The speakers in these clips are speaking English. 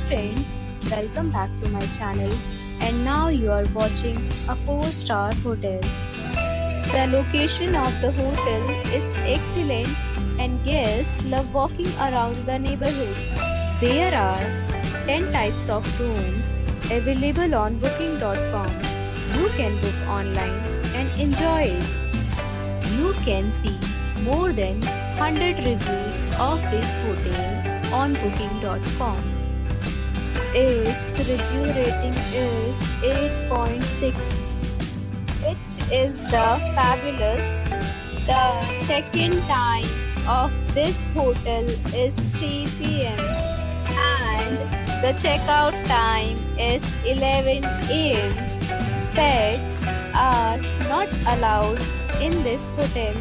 friends, welcome back to my channel, and now you are watching a 4-star hotel. The location of the hotel is excellent and guests love walking around the neighborhood. There are 10 types of rooms available on booking.com. You can book online and enjoy it. You can see more than 100 reviews of this hotel on booking.com. Its review rating is 8.6, which is the fabulous. The check-in time of this hotel is 3 p.m. and the checkout time is 11 a.m. Pets are not allowed in this hotel.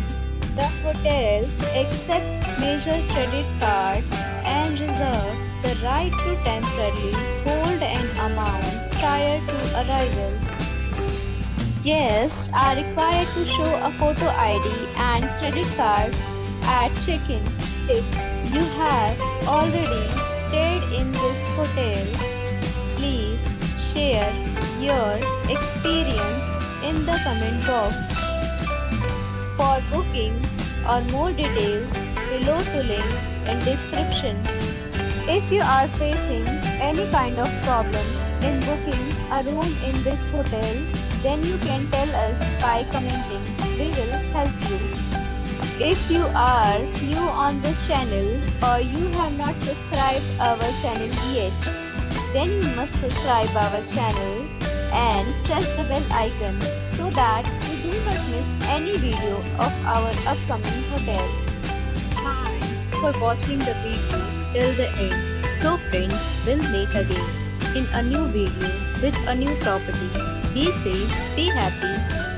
The hotel accepts major credit cards and reserves the right to temporarily hold an amount prior to arrival. Guests are required to show a photo ID and credit card at check-in. If you have already stayed in this hotel, please share your experience in the comment box. For booking or more details, below to link in description. If you are facing any kind of problem in booking a room in this hotel, then you can tell us by commenting. We will help you. If you are new on this channel or you have not subscribed our channel yet, then you must subscribe our channel and press the bell icon so that you do not miss any video of our upcoming hotel. Thanks for watching the video till the end. So friends, we'll meet again in a new video with a new property. Be safe, be happy.